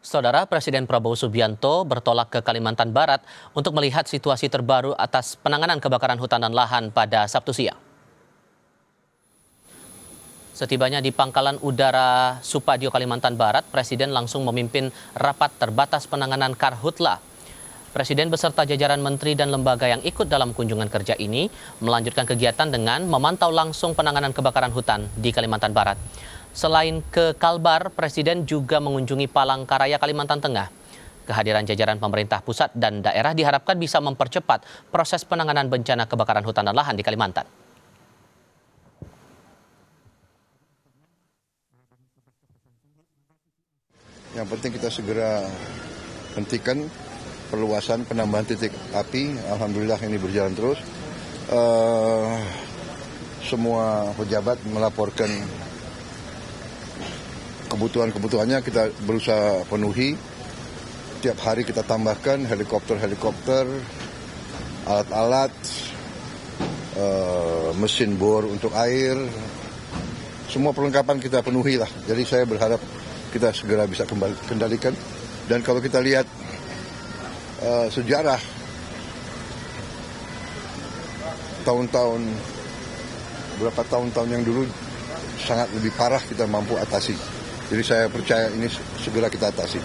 Saudara Presiden Prabowo Subianto bertolak ke Kalimantan Barat untuk melihat situasi terbaru atas penanganan kebakaran hutan dan lahan pada Sabtu siang. Setibanya di Pangkalan Udara Supadio, Kalimantan Barat, Presiden langsung memimpin rapat terbatas penanganan Karhutla. Presiden beserta jajaran menteri dan lembaga yang ikut dalam kunjungan kerja ini melanjutkan kegiatan dengan memantau langsung penanganan kebakaran hutan di Kalimantan Barat. Selain ke Kalbar, Presiden juga mengunjungi Palangkaraya, Kalimantan Tengah. Kehadiran jajaran pemerintah pusat dan daerah diharapkan bisa mempercepat proses penanganan bencana kebakaran hutan dan lahan di Kalimantan. Yang penting kita segera hentikan perluasan penambahan titik api. Alhamdulillah ini berjalan terus. Semua pejabat melaporkan kebutuhannya, kita berusaha penuhi. Tiap hari kita tambahkan helikopter, alat-alat, mesin bor untuk air. Semua perlengkapan kita penuhi lah. Jadi saya berharap kita segera bisa kembali kendalikan. Dan kalau kita lihat sejarah berapa tahun-tahun yang dulu sangat lebih parah kita mampu atasi. Jadi saya percaya ini segera kita atasi.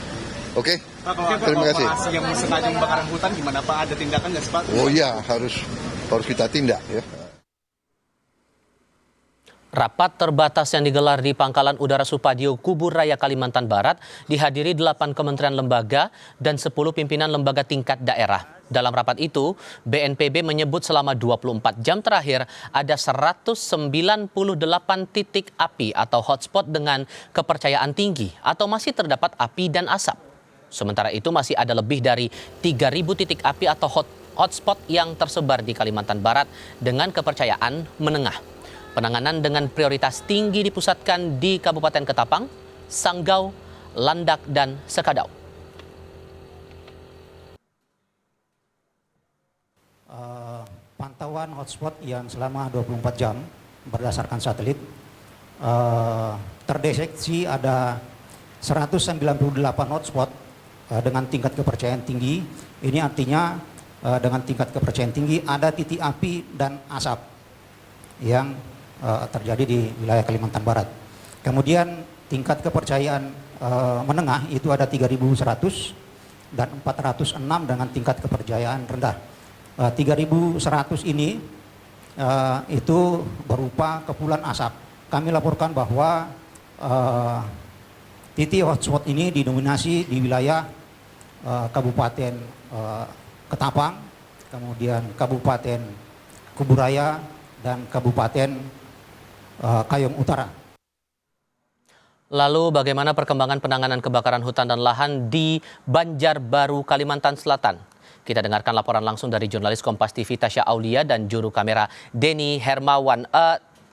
Oke? Terima kasih. Operasi yang sengaja membakaran hutan gimana Pak? Ada tindakan nggak Pak? Oh iya, harus kita tindak ya. Rapat terbatas yang digelar di Pangkalan Udara Supadio, Kubur Raya, Kalimantan Barat dihadiri 8 kementerian lembaga dan 10 pimpinan lembaga tingkat daerah. Dalam rapat itu, BNPB menyebut selama 24 jam terakhir ada 198 titik api atau hotspot dengan kepercayaan tinggi atau masih terdapat api dan asap. Sementara itu masih ada lebih dari 3.000 titik api atau hotspot yang tersebar di Kalimantan Barat dengan kepercayaan menengah. Penanganan dengan prioritas tinggi dipusatkan di Kabupaten Ketapang, Sanggau, Landak, dan Sekadau. Pantauan hotspot yang selama 24 jam berdasarkan satelit terdeteksi ada 198 hotspot dengan tingkat kepercayaan tinggi. Ini artinya dengan tingkat kepercayaan tinggi ada titik api dan asap yang terjadi di wilayah Kalimantan Barat. Kemudian tingkat kepercayaan menengah itu ada 3.100 dan 406 dengan tingkat kepercayaan rendah. 3.100 ini itu berupa kepulan asap. Kami laporkan bahwa titik hotspot ini didominasi di wilayah Kabupaten Ketapang, kemudian Kabupaten Kubur Raya, dan Kabupaten Kayong Utara. Lalu bagaimana perkembangan penanganan kebakaran hutan dan lahan di Banjarbaru, Kalimantan Selatan? Kita dengarkan laporan langsung dari jurnalis Kompas TV Tasya Aulia dan juru kamera Denny Hermawan.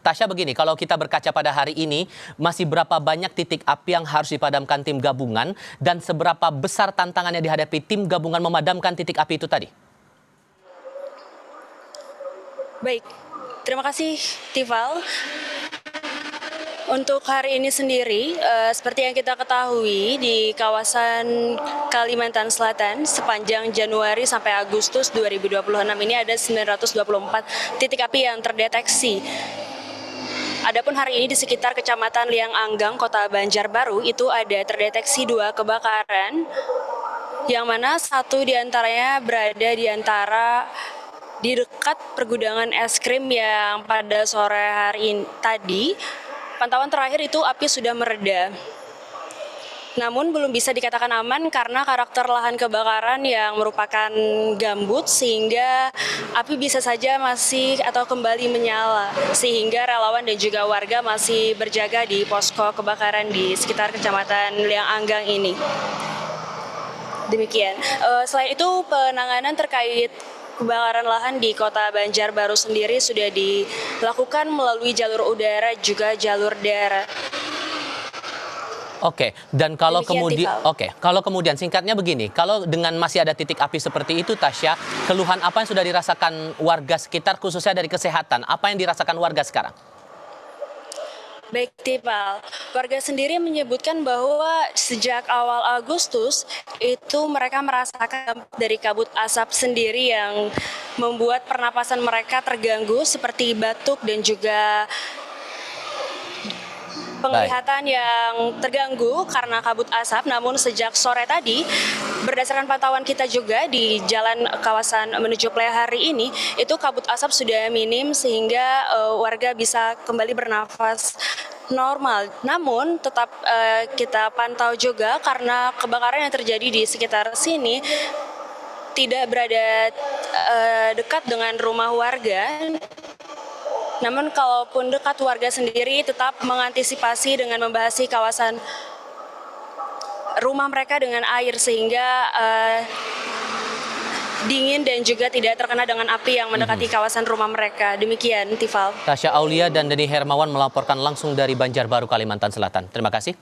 Tasya, begini, kalau kita berkaca pada hari ini, masih berapa banyak titik api yang harus dipadamkan tim gabungan dan seberapa besar tantangan yang dihadapi tim gabungan memadamkan titik api itu tadi? Baik, terima kasih Tival. Untuk hari ini sendiri, seperti yang kita ketahui di kawasan Kalimantan Selatan sepanjang Januari sampai Agustus 2026 ini ada 924 titik api yang terdeteksi. Adapun hari ini di sekitar Kecamatan Liang Anggang, Kota Banjarbaru itu ada terdeteksi 2 kebakaran, yang mana satu diantaranya berada di dekat pergudangan es krim yang pada sore hari ini tadi. Pantauan terakhir itu api sudah mereda. Namun belum bisa dikatakan aman karena karakter lahan kebakaran yang merupakan gambut sehingga api bisa saja masih atau kembali menyala. Sehingga relawan dan juga warga masih berjaga di posko kebakaran di sekitar Kecamatan Liang Anggang ini. Demikian. Selain itu penanganan terkait kebakaran lahan di Kota Banjarbaru sendiri sudah dilakukan melalui jalur udara juga jalur darat. Oke, dan kalau kemudian singkatnya begini, kalau dengan masih ada titik api seperti itu, Tasya, keluhan apa yang sudah dirasakan warga sekitar khususnya dari kesehatan? Apa yang dirasakan warga sekarang? Baik, Tipal. Warga sendiri menyebutkan bahwa sejak awal Agustus itu mereka merasakan dari kabut asap sendiri yang membuat pernapasan mereka terganggu seperti batuk dan juga penglihatan yang terganggu karena kabut asap. Namun sejak sore tadi, berdasarkan pantauan kita juga di jalan kawasan menuju Plehari ini, itu kabut asap sudah minim sehingga warga bisa kembali bernafas normal. Namun tetap kita pantau juga karena kebakaran yang terjadi di sekitar sini tidak berada dekat dengan rumah warga. Namun kalaupun dekat, warga sendiri tetap mengantisipasi dengan membahasi kawasan rumah mereka dengan air sehingga dingin dan juga tidak terkena dengan api yang mendekati kawasan rumah mereka. Demikian, Tifal. Tasya Aulia dan Deni Hermawan melaporkan langsung dari Banjarbaru, Kalimantan Selatan. Terima kasih.